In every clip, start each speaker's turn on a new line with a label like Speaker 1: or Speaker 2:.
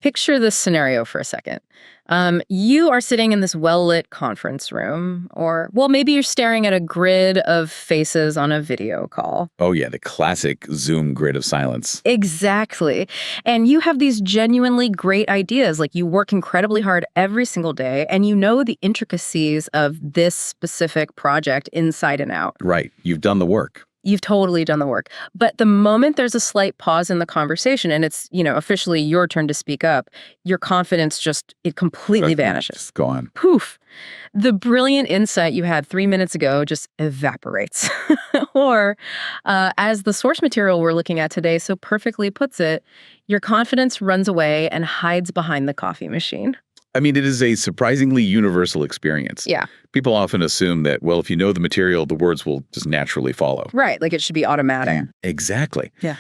Speaker 1: Picture this scenario for a second. You are sitting in this well-lit conference room, or, well, maybe you're staring at a grid of faces on a video call.
Speaker 2: Oh, yeah, the classic Zoom grid of silence.
Speaker 1: Exactly. And you have these genuinely great ideas, like you work incredibly hard every single day, and you know the intricacies of this specific project inside and out.
Speaker 2: Right. You've done the work.
Speaker 1: You've totally done the work. But the moment there's a slight pause in the conversation and it's, officially your turn to speak up, your confidence it completely vanishes.
Speaker 2: Just go on.
Speaker 1: Poof. The brilliant insight you had 3 minutes ago just evaporates. Or, as the source material we're looking at today so perfectly puts it, your confidence runs away and hides behind the coffee machine.
Speaker 2: I mean, it is a surprisingly universal experience.
Speaker 1: Yeah.
Speaker 2: People often assume that, well, if you know the material, the words will just naturally follow.
Speaker 1: Right. Like it should be automatic.
Speaker 2: Exactly.
Speaker 1: Yeah.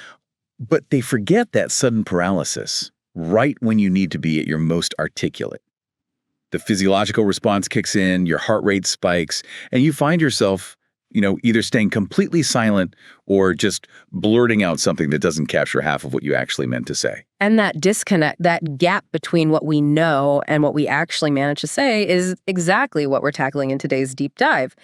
Speaker 2: But they forget that sudden paralysis right when you need to be at your most articulate. The physiological response kicks in, your heart rate spikes, and you find yourself, either staying completely silent or just blurting out something that doesn't capture half of what you actually meant to say.
Speaker 1: And that disconnect, that gap between what we know and what we actually manage to say is exactly what we're tackling in today's deep dive.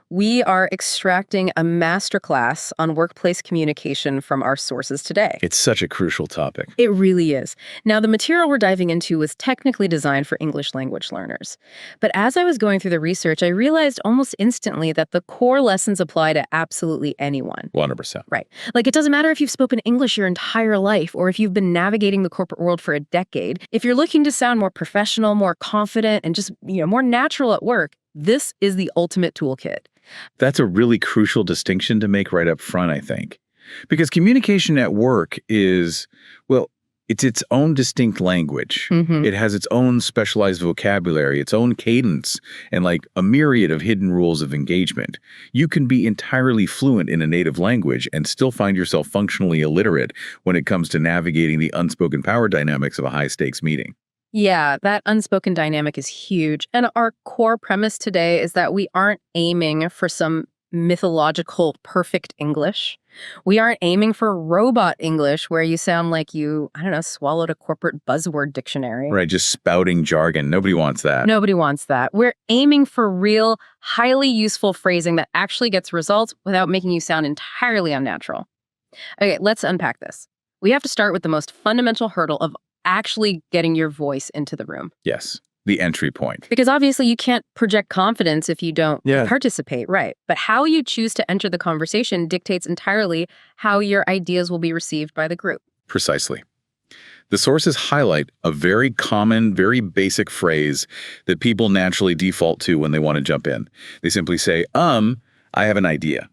Speaker 1: We are extracting a masterclass on workplace communication from our sources today.
Speaker 2: It's such a crucial topic.
Speaker 1: It really is. Now, the material we're diving into was technically designed for English language learners. But as I was going through the research, I realized almost instantly that the core lessons apply to absolutely anyone.
Speaker 2: 100%.
Speaker 1: Right. Like, it doesn't matter if you've spoken English your entire life or if you've been navigating the corporate world for a decade. If you're looking to sound more professional, more confident, and just, more natural at work, this is the ultimate toolkit.
Speaker 2: That's a really crucial distinction to make right up front, I think. Because communication at work is, well, it's its own distinct language.
Speaker 1: Mm-hmm.
Speaker 2: It has its own specialized vocabulary, its own cadence, and like a myriad of hidden rules of engagement. You can be entirely fluent in a native language and still find yourself functionally illiterate when it comes to navigating the unspoken power dynamics of a high-stakes meeting.
Speaker 1: Yeah, that unspoken dynamic is huge. And our core premise today is that we aren't aiming for some mythological perfect English. We aren't aiming for robot English where you sound like you, swallowed a corporate buzzword dictionary.
Speaker 2: Right, just spouting jargon. Nobody wants that.
Speaker 1: Nobody wants that. We're aiming for real, highly useful phrasing that actually gets results without making you sound entirely unnatural. Okay, let's unpack this. We have to start with the most fundamental hurdle of actually getting your voice into the room.
Speaker 2: Yes, the entry point.
Speaker 1: Because obviously you can't project confidence if you don't participate, right? But how you choose to enter the conversation dictates entirely how your ideas will be received by the group.
Speaker 2: Precisely. The sources highlight a very common, very basic phrase that people naturally default to when they want to jump in. They simply say, I have an idea.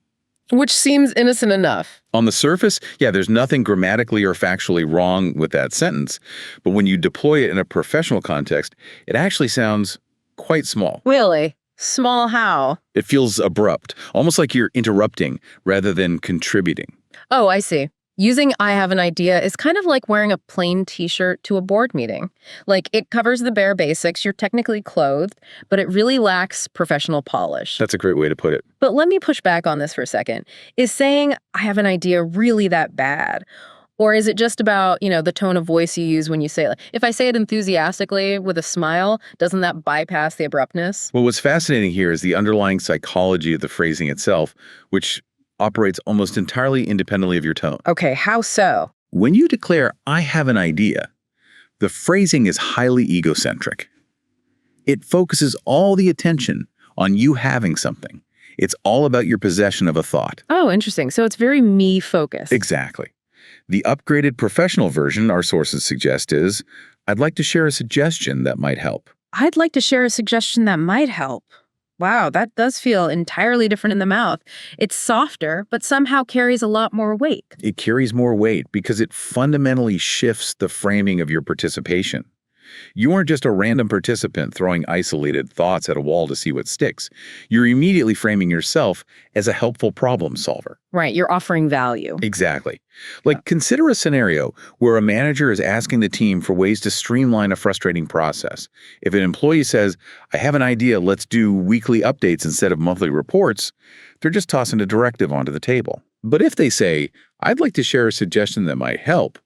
Speaker 1: Which seems innocent enough.
Speaker 2: On the surface, there's nothing grammatically or factually wrong with that sentence. But when you deploy it in a professional context, it actually sounds quite small.
Speaker 1: Really? Small how?
Speaker 2: It feels abrupt, almost like you're interrupting rather than contributing.
Speaker 1: Oh, I see. Using I have an idea is kind of like wearing a plain t-shirt to a board meeting. Like, it covers the bare basics, you're technically clothed, but it really lacks professional polish.
Speaker 2: That's a great way to put it.
Speaker 1: But let me push back on this for a second. Is saying I have an idea really that bad? Or is it just about, the tone of voice you use when you say it? If I say it enthusiastically with a smile, doesn't that bypass the abruptness?
Speaker 2: Well, what's fascinating here is the underlying psychology of the phrasing itself, which operates almost entirely independently of your tone.
Speaker 1: Okay, how so?
Speaker 2: When you declare, I have an idea, the phrasing is highly egocentric. It focuses all the attention on you having something. It's all about your possession of a thought.
Speaker 1: Oh, interesting. So it's very me-focused.
Speaker 2: Exactly. The upgraded professional version our sources suggest is, I'd like to share a suggestion that might help.
Speaker 1: I'd like to share a suggestion that might help. Wow, that does feel entirely different in the mouth. It's softer, but somehow carries a lot more weight.
Speaker 2: It carries more weight because it fundamentally shifts the framing of your participation. You aren't just a random participant throwing isolated thoughts at a wall to see what sticks. You're immediately framing yourself as a helpful problem solver.
Speaker 1: Right, you're offering value.
Speaker 2: Exactly. Like, consider a scenario where a manager is asking the team for ways to streamline a frustrating process. If an employee says, I have an idea, let's do weekly updates instead of monthly reports, they're just tossing a directive onto the table. But if they say, I'd like to share a suggestion that might help,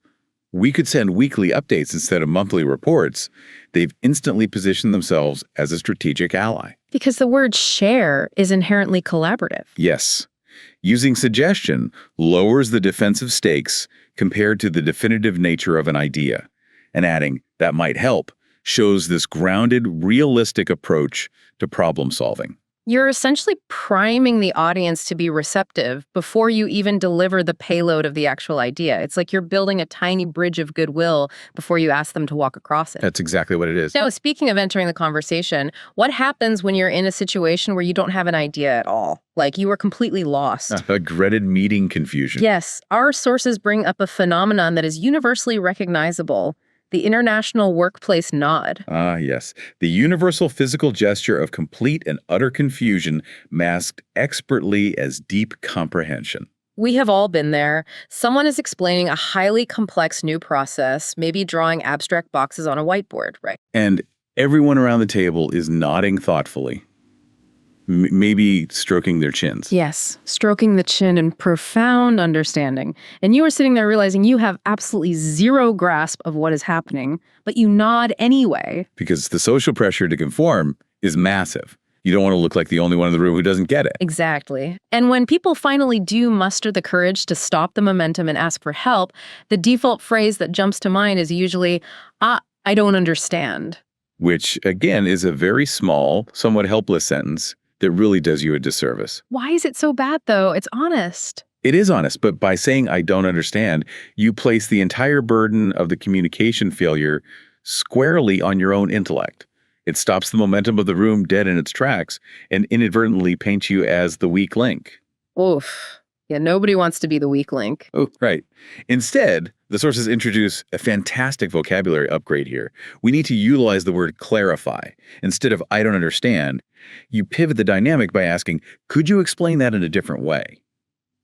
Speaker 2: We could send weekly updates instead of monthly reports. They've instantly positioned themselves as a strategic ally.
Speaker 1: Because the word share is inherently collaborative.
Speaker 2: Yes. Using suggestion lowers the defensive stakes compared to the definitive nature of an idea. And adding, that might help, shows this grounded, realistic approach to problem solving.
Speaker 1: You're essentially priming the audience to be receptive before you even deliver the payload of the actual idea. It's like you're building a tiny bridge of goodwill before you ask them to walk across it.
Speaker 2: That's exactly what it is.
Speaker 1: Now, speaking of entering the conversation, what happens when you're in a situation where you don't have an idea at all? Like you are completely lost.
Speaker 2: A dreaded meeting confusion.
Speaker 1: Yes, our sources bring up a phenomenon that is universally recognizable. The International Workplace Nod.
Speaker 2: Ah, yes. The universal physical gesture of complete and utter confusion masked expertly as deep comprehension.
Speaker 1: We have all been there. Someone is explaining a highly complex new process, maybe drawing abstract boxes on a whiteboard, right?
Speaker 2: And everyone around the table is nodding thoughtfully, maybe stroking their chins.
Speaker 1: Yes, stroking the chin in profound understanding. And you are sitting there realizing you have absolutely zero grasp of what is happening, but you nod anyway.
Speaker 2: Because the social pressure to conform is massive. You don't want to look like the only one in the room who doesn't get it.
Speaker 1: Exactly. And when people finally do muster the courage to stop the momentum and ask for help, the default phrase that jumps to mind is usually, I don't understand.
Speaker 2: Which, again, is a very small, somewhat helpless sentence that really does you a disservice.
Speaker 1: Why is it so bad, though? It's honest.
Speaker 2: It is honest, but by saying I don't understand, you place the entire burden of the communication failure squarely on your own intellect. It stops the momentum of the room dead in its tracks and inadvertently paints you as the weak link.
Speaker 1: Oof. Yeah, nobody wants to be the weak link.
Speaker 2: Oh, right. Instead, the sources introduce a fantastic vocabulary upgrade here. We need to utilize the word clarify. Instead of I don't understand, you pivot the dynamic by asking, could you explain that in a different way?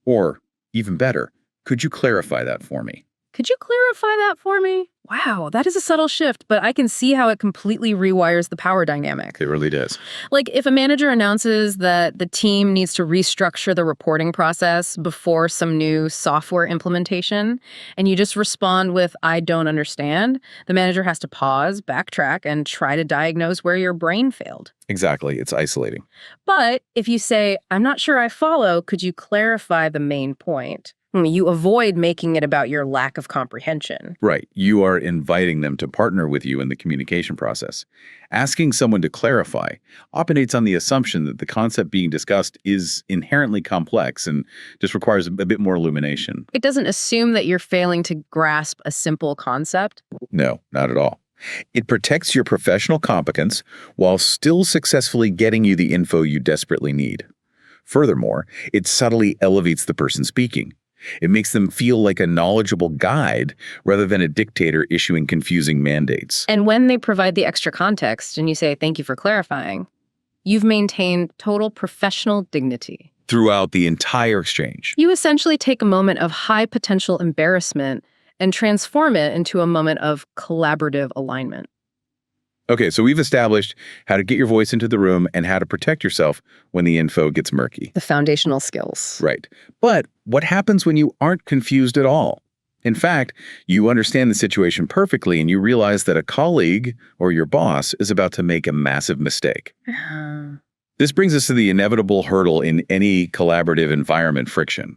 Speaker 2: Or, even better, could you clarify that for me?
Speaker 1: Could you clarify that for me? Wow, that is a subtle shift, but I can see how it completely rewires the power dynamic.
Speaker 2: It really does.
Speaker 1: Like if a manager announces that the team needs to restructure the reporting process before some new software implementation, and you just respond with, I don't understand, the manager has to pause, backtrack, and try to diagnose where your brain failed.
Speaker 2: Exactly. It's isolating.
Speaker 1: But if you say, I'm not sure I follow, could you clarify the main point? You avoid making it about your lack of comprehension.
Speaker 2: Right. You are inviting them to partner with you in the communication process. Asking someone to clarify operates on the assumption that the concept being discussed is inherently complex and just requires a bit more illumination.
Speaker 1: It doesn't assume that you're failing to grasp a simple concept.
Speaker 2: No, not at all. It protects your professional competence while still successfully getting you the info you desperately need. Furthermore, it subtly elevates the person speaking. It makes them feel like a knowledgeable guide rather than a dictator issuing confusing mandates.
Speaker 1: And when they provide the extra context and you say, thank you for clarifying, you've maintained total professional dignity.
Speaker 2: Throughout the entire exchange.
Speaker 1: You essentially take a moment of high potential embarrassment and transform it into a moment of collaborative alignment.
Speaker 2: Okay, so we've established how to get your voice into the room and how to protect yourself when the info gets murky.
Speaker 1: The foundational skills.
Speaker 2: Right. But what happens when you aren't confused at all? In fact, you understand the situation perfectly and you realize that a colleague or your boss is about to make a massive mistake. This brings us to the inevitable hurdle in any collaborative environment: friction.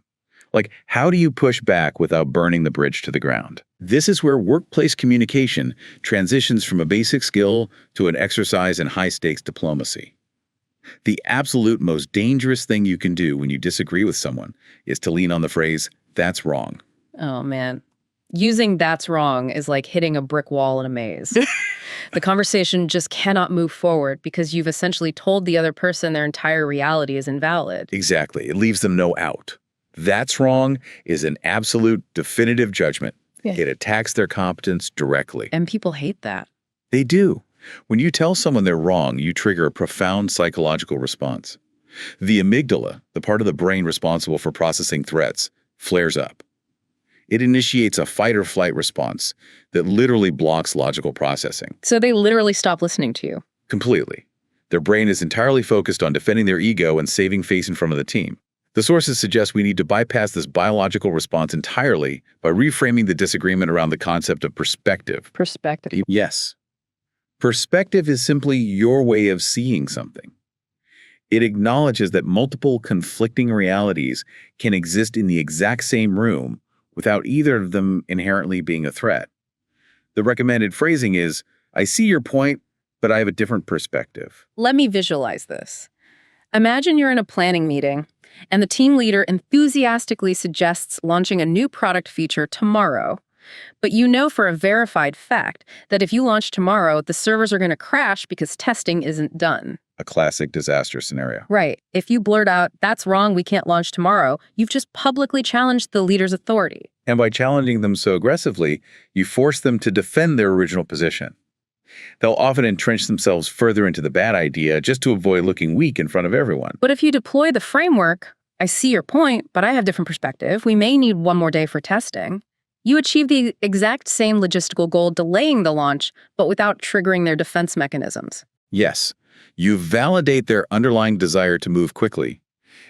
Speaker 2: Like, how do you push back without burning the bridge to the ground? This is where workplace communication transitions from a basic skill to an exercise in high-stakes diplomacy. The absolute most dangerous thing you can do when you disagree with someone is to lean on the phrase, "That's wrong."
Speaker 1: Oh, man. Using "that's wrong" is like hitting a brick wall in a maze. The conversation just cannot move forward because you've essentially told the other person their entire reality is invalid.
Speaker 2: Exactly. It leaves them no out. "That's wrong" is an absolute, definitive judgment.
Speaker 1: Yeah.
Speaker 2: It attacks their competence directly.
Speaker 1: And people hate that.
Speaker 2: They do. When you tell someone they're wrong, you trigger a profound psychological response. The amygdala, the part of the brain responsible for processing threats, flares up. It initiates a fight-or-flight response that literally blocks logical processing.
Speaker 1: So they literally stop listening to you.
Speaker 2: Completely. Their brain is entirely focused on defending their ego and saving face in front of the team. The sources suggest we need to bypass this biological response entirely by reframing the disagreement around the concept of perspective.
Speaker 1: Perspective.
Speaker 2: Yes. Perspective is simply your way of seeing something. It acknowledges that multiple conflicting realities can exist in the exact same room without either of them inherently being a threat. The recommended phrasing is, I see your point, but I have a different perspective.
Speaker 1: Let me visualize this. Imagine you're in a planning meeting, and the team leader enthusiastically suggests launching a new product feature tomorrow. But you know for a verified fact that if you launch tomorrow, the servers are going to crash because testing isn't done.
Speaker 2: A classic disaster scenario.
Speaker 1: Right. If you blurt out, that's wrong, we can't launch tomorrow, you've just publicly challenged the leader's authority.
Speaker 2: And by challenging them so aggressively, you force them to defend their original position. They'll often entrench themselves further into the bad idea just to avoid looking weak in front of everyone.
Speaker 1: But if you deploy the framework, I see your point, but I have different perspective, we may need one more day for testing, you achieve the exact same logistical goal delaying the launch, but without triggering their defense mechanisms.
Speaker 2: Yes, you validate their underlying desire to move quickly,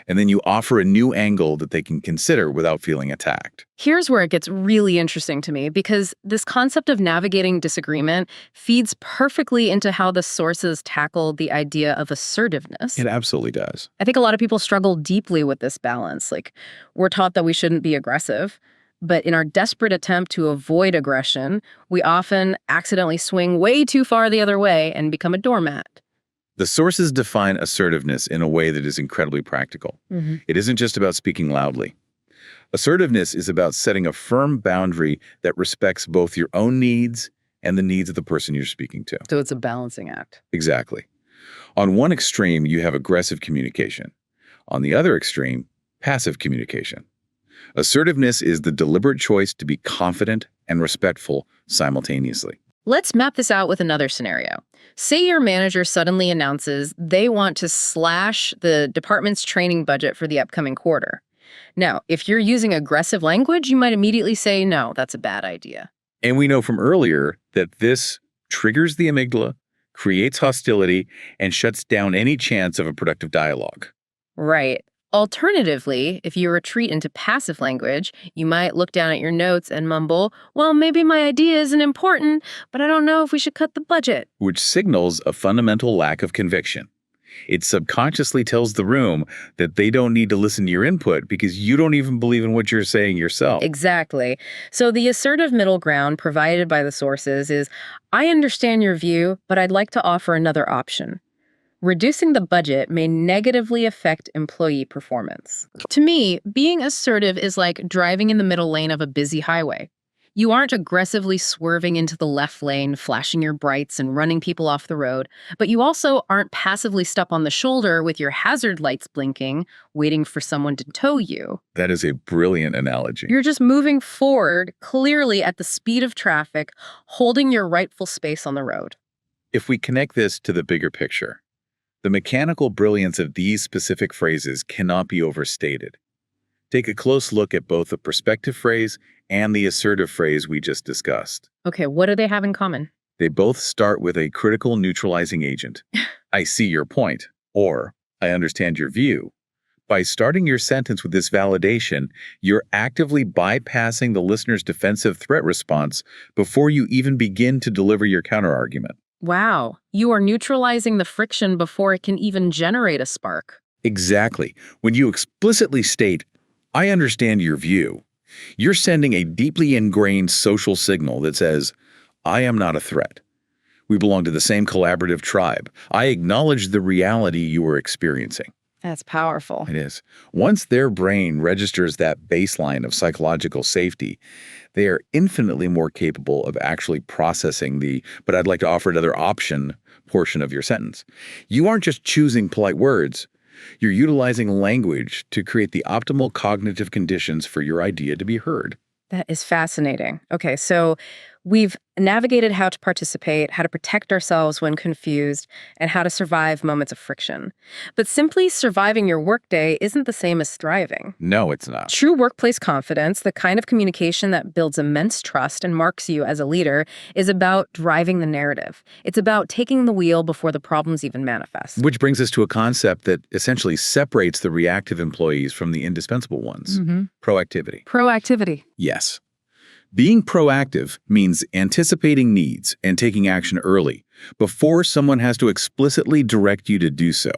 Speaker 2: and then you offer a new angle that they can consider without feeling attacked.
Speaker 1: Here's where it gets really interesting to me, because this concept of navigating disagreement feeds perfectly into how the sources tackle the idea of assertiveness.
Speaker 2: It absolutely does.
Speaker 1: I think a lot of people struggle deeply with this balance. Like, we're taught that we shouldn't be aggressive, but in our desperate attempt to avoid aggression, we often accidentally swing way too far the other way and become a doormat.
Speaker 2: The sources define assertiveness in a way that is incredibly practical. It isn't just about speaking loudly. Assertiveness is about setting a firm boundary that respects both your own needs and the needs of the person you're speaking to.
Speaker 1: So it's a balancing act.
Speaker 2: Exactly. On one extreme, you have aggressive communication. On the other extreme, passive communication. Assertiveness is the deliberate choice to be confident and respectful simultaneously.
Speaker 1: Let's map this out with another scenario. Say your manager suddenly announces they want to slash the department's training budget for the upcoming quarter. Now, if you're using aggressive language, you might immediately say, no, that's a bad idea.
Speaker 2: And we know from earlier that this triggers the amygdala, creates hostility, and shuts down any chance of a productive dialogue.
Speaker 1: Right. Alternatively, if you retreat into passive language, you might look down at your notes and mumble, well, maybe my idea isn't important, but I don't know if we should cut the budget.
Speaker 2: Which signals a fundamental lack of conviction. It subconsciously tells the room that they don't need to listen to your input because you don't even believe in what you're saying yourself.
Speaker 1: Exactly. So the assertive middle ground provided by the sources is, I understand your view, but I'd like to offer another option. Reducing the budget may negatively affect employee performance. To me, being assertive is like driving in the middle lane of a busy highway. You aren't aggressively swerving into the left lane, flashing your brights and running people off the road, but you also aren't passively stuck on the shoulder with your hazard lights blinking, waiting for someone to tow you.
Speaker 2: That is a brilliant analogy.
Speaker 1: You're just moving forward, clearly at the speed of traffic, holding your rightful space on the road.
Speaker 2: If we connect this to the bigger picture, the mechanical brilliance of these specific phrases cannot be overstated. Take a close look at both the perspective phrase and the assertive phrase we just discussed.
Speaker 1: Okay, what do they have in common?
Speaker 2: They both start with a critical neutralizing agent. I see your point, or I understand your view. By starting your sentence with this validation, you're actively bypassing the listener's defensive threat response before you even begin to deliver your counterargument.
Speaker 1: Wow, you are neutralizing the friction before it can even generate a spark.
Speaker 2: Exactly. When you explicitly state, I understand your view, you're sending a deeply ingrained social signal that says, I am not a threat. We belong to the same collaborative tribe. I acknowledge the reality you are experiencing.
Speaker 1: That's powerful.
Speaker 2: It is. Once their brain registers that baseline of psychological safety, they are infinitely more capable of actually processing the, but I'd like to offer another option portion of your sentence. You aren't just choosing polite words. You're utilizing language to create the optimal cognitive conditions for your idea to be heard.
Speaker 1: That is fascinating. Okay, so We've navigated how to participate, how to protect ourselves when confused, and how to survive moments of friction. But simply surviving your workday isn't the same as thriving.
Speaker 2: No, it's not.
Speaker 1: True workplace confidence, the kind of communication that builds immense trust and marks you as a leader, is about driving the narrative. It's about taking the wheel before the problems even manifest.
Speaker 2: Which brings us to a concept that essentially separates the reactive employees from the indispensable ones. Proactivity.
Speaker 1: Proactivity.
Speaker 2: Yes. Being proactive means anticipating needs and taking action early, before someone has to explicitly direct you to do so.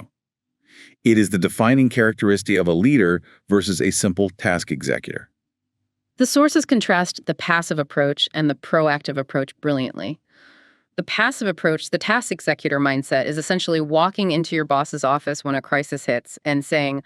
Speaker 2: It is the defining characteristic of a leader versus a simple task executor.
Speaker 1: The sources contrast the passive approach and the proactive approach brilliantly. The passive approach, the task executor mindset, is essentially walking into your boss's office when a crisis hits and saying,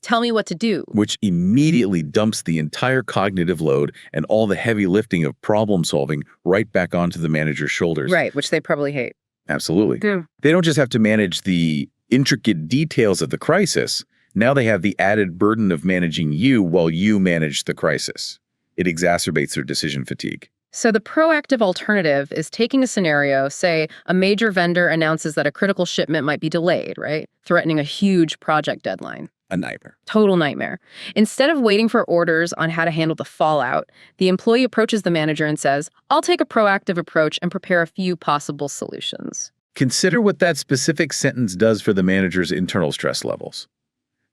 Speaker 1: tell me what to do.
Speaker 2: Which immediately dumps the entire cognitive load and all the heavy lifting of problem solving right back onto the manager's shoulders.
Speaker 1: Right, which they probably hate.
Speaker 2: Absolutely.
Speaker 1: Yeah.
Speaker 2: They don't just have to manage the intricate details of the crisis. Now they have the added burden of managing you while you manage the crisis. It exacerbates their decision fatigue.
Speaker 1: So the proactive alternative is taking a scenario, say a major vendor announces that a critical shipment might be delayed, right? Threatening a huge project deadline.
Speaker 2: A nightmare.
Speaker 1: Total nightmare. Instead of waiting for orders on how to handle the fallout, the employee approaches the manager and says, I'll take a proactive approach and prepare a few possible solutions.
Speaker 2: Consider what that specific sentence does for the manager's internal stress levels.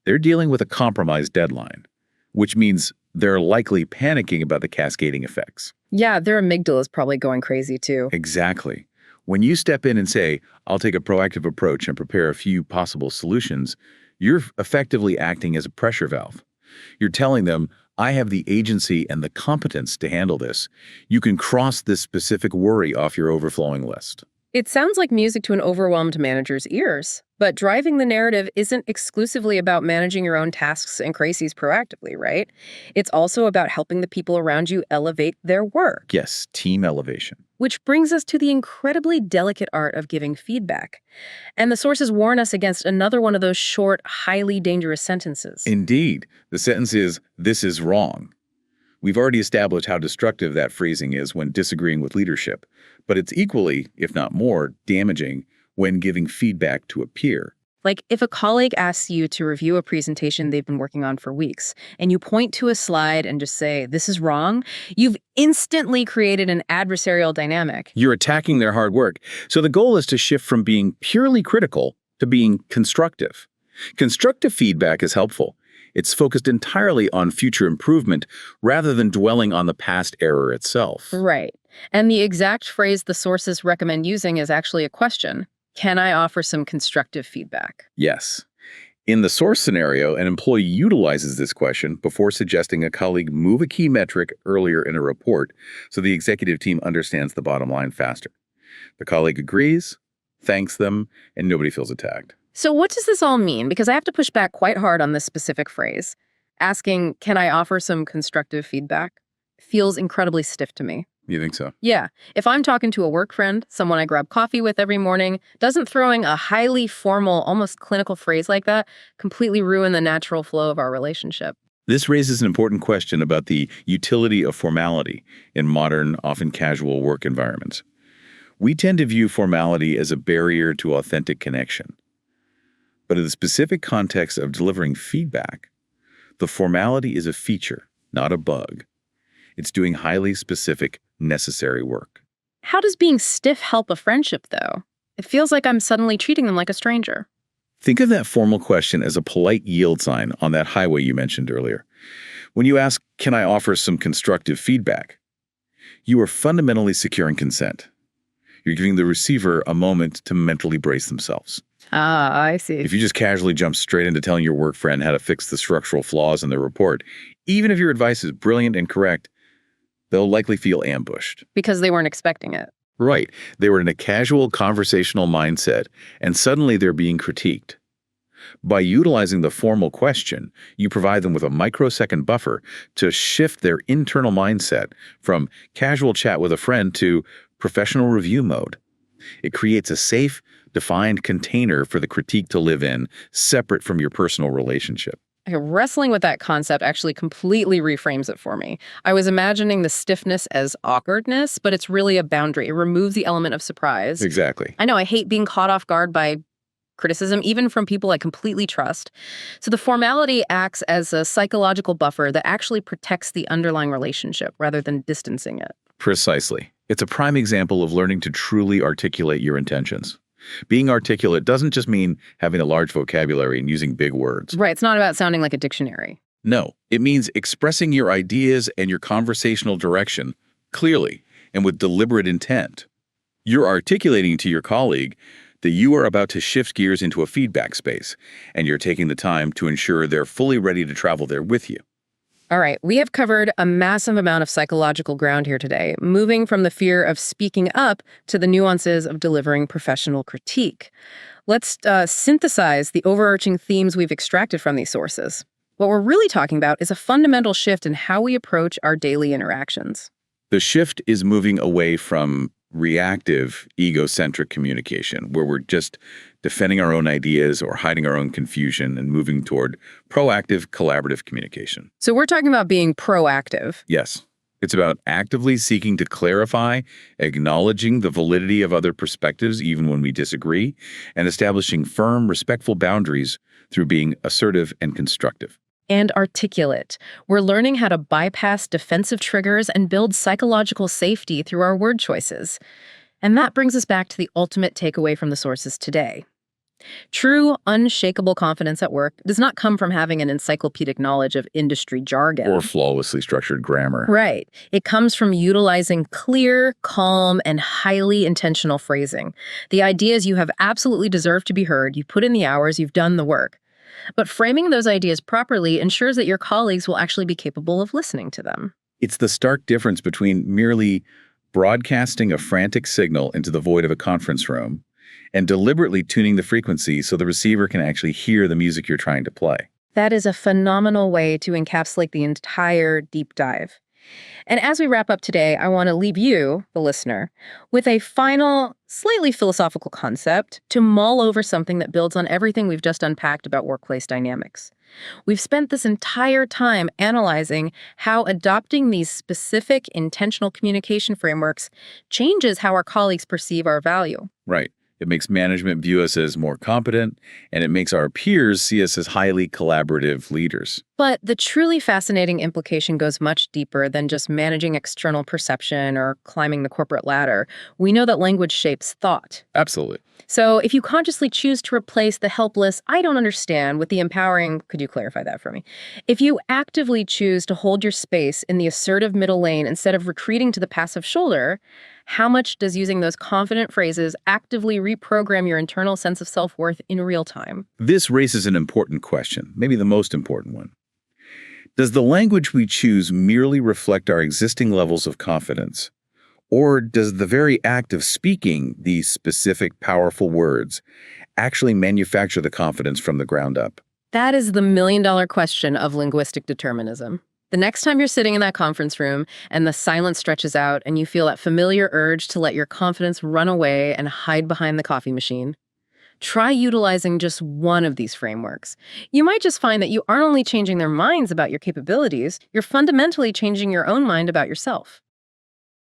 Speaker 2: They're dealing with a compromised deadline, which means they're likely panicking about the cascading effects.
Speaker 1: Yeah, their amygdala is probably going crazy too.
Speaker 2: Exactly. When you step in and say, I'll take a proactive approach and prepare a few possible solutions, you're effectively acting as a pressure valve. You're telling them, I have the agency and the competence to handle this. You can cross this specific worry off your overflowing list.
Speaker 1: It sounds like music to an overwhelmed manager's ears, but driving the narrative isn't exclusively about managing your own tasks and crises proactively, right? It's also about helping the people around you elevate their work.
Speaker 2: Yes, team elevation.
Speaker 1: Which brings us to the incredibly delicate art of giving feedback. And the sources warn us against another one of those short, highly dangerous sentences.
Speaker 2: Indeed. The sentence is, this is wrong. We've already established how destructive that phrasing is when disagreeing with leadership, but it's equally, if not more, damaging when giving feedback to a peer.
Speaker 1: Like if a colleague asks you to review a presentation they've been working on for weeks, and you point to a slide and just say, this is wrong, you've instantly created an adversarial dynamic.
Speaker 2: You're attacking their hard work. So the goal is to shift from being purely critical to being constructive. Constructive feedback is helpful. It's focused entirely on future improvement rather than dwelling on the past error itself.
Speaker 1: Right. And the exact phrase the sources recommend using is actually a question. Can I offer some constructive feedback?
Speaker 2: Yes. In the source scenario, an employee utilizes this question before suggesting a colleague move a key metric earlier in a report so the executive team understands the bottom line faster. The colleague agrees, thanks them, and nobody feels attacked.
Speaker 1: So what does this all mean? Because I have to push back quite hard on this specific phrase. Asking, can I offer some constructive feedback, feels incredibly stiff to me.
Speaker 2: You think so?
Speaker 1: Yeah. If I'm talking to a work friend, someone I grab coffee with every morning, doesn't throwing a highly formal, almost clinical phrase like that completely ruin the natural flow of our relationship?
Speaker 2: This raises an important question about the utility of formality in modern, often casual work environments. We tend to view formality as a barrier to authentic connection. But in the specific context of delivering feedback, the formality is a feature, not a bug. It's doing highly specific, necessary work.
Speaker 1: How does being stiff help a friendship, though? It feels like I'm suddenly treating them like a stranger.
Speaker 2: Think of that formal question as a polite yield sign on that highway you mentioned earlier. When you ask, can I offer some constructive feedback? You are fundamentally securing consent. You're giving the receiver a moment to mentally brace themselves.
Speaker 1: Ah, I see.
Speaker 2: If you just casually jump straight into telling your work friend how to fix the structural flaws in their report, even if your advice is brilliant and correct, they'll likely feel ambushed.
Speaker 1: Because they weren't expecting it.
Speaker 2: Right. They were in a casual conversational mindset, and suddenly they're being critiqued. By utilizing the formal question, you provide them with a microsecond buffer to shift their internal mindset from casual chat with a friend to professional review mode. It creates a safe, defined container for the critique to live in, separate from your personal relationship.
Speaker 1: Okay, wrestling with that concept actually completely reframes it for me. I was imagining the stiffness as awkwardness, but it's really a boundary. It removes the element of surprise.
Speaker 2: Exactly.
Speaker 1: I know I hate being caught off guard by criticism, even from people I completely trust. So the formality acts as a psychological buffer that actually protects the underlying relationship rather than distancing it.
Speaker 2: Precisely. It's a prime example of learning to truly articulate your intentions. Being articulate doesn't just mean having a large vocabulary and using big words.
Speaker 1: Right, it's not about sounding like a dictionary.
Speaker 2: No, it means expressing your ideas and your conversational direction clearly and with deliberate intent. You're articulating to your colleague that you are about to shift gears into a feedback space, and you're taking the time to ensure they're fully ready to travel there with you.
Speaker 1: All right, we have covered a massive amount of psychological ground here today, moving from the fear of speaking up to the nuances of delivering professional critique. Let's synthesize the overarching themes we've extracted from these sources. What we're really talking about is a fundamental shift in how we approach our daily interactions.
Speaker 2: The shift is moving away from reactive, egocentric communication, where we're just defending our own ideas or hiding our own confusion, and moving toward proactive, collaborative communication.
Speaker 1: So we're talking about being proactive.
Speaker 2: Yes, it's about actively seeking to clarify, acknowledging the validity of other perspectives even when we disagree, and establishing firm, respectful boundaries through being assertive and constructive.
Speaker 1: And articulate. We're learning how to bypass defensive triggers and build psychological safety through our word choices. And that brings us back to the ultimate takeaway from the sources today. True, unshakable confidence at work does not come from having an encyclopedic knowledge of industry jargon.
Speaker 2: Or flawlessly structured grammar.
Speaker 1: Right. It comes from utilizing clear, calm, and highly intentional phrasing. The idea is you have absolutely deserved to be heard, you've put in the hours, you've done the work. But framing those ideas properly ensures that your colleagues will actually be capable of listening to them.
Speaker 2: It's the stark difference between merely broadcasting a frantic signal into the void of a conference room and deliberately tuning the frequency so the receiver can actually hear the music you're trying to play.
Speaker 1: That is a phenomenal way to encapsulate the entire deep dive. And as we wrap up today, I want to leave you, the listener, with a final, slightly philosophical concept to mull over, something that builds on everything we've just unpacked about workplace dynamics. We've spent this entire time analyzing how adopting these specific intentional communication frameworks changes how our colleagues perceive our value.
Speaker 2: Right. It makes management view us as more competent, and it makes our peers see us as highly collaborative leaders.
Speaker 1: But the truly fascinating implication goes much deeper than just managing external perception or climbing the corporate ladder. We know that language shapes thought.
Speaker 2: Absolutely.
Speaker 1: So if you consciously choose to replace the helpless, "I don't understand," with the empowering, "Could you clarify that for me?" If you actively choose to hold your space in the assertive middle lane instead of retreating to the passive shoulder, how much does using those confident phrases actively reprogram your internal sense of self-worth in real time?
Speaker 2: This raises an important question, maybe the most important one. Does the language we choose merely reflect our existing levels of confidence? Or does the very act of speaking these specific, powerful words actually manufacture the confidence from the ground up?
Speaker 1: That is the million-dollar question of linguistic determinism. The next time you're sitting in that conference room and the silence stretches out and you feel that familiar urge to let your confidence run away and hide behind the coffee machine, try utilizing just one of these frameworks. You might just find that you aren't only changing their minds about your capabilities, you're fundamentally changing your own mind about yourself.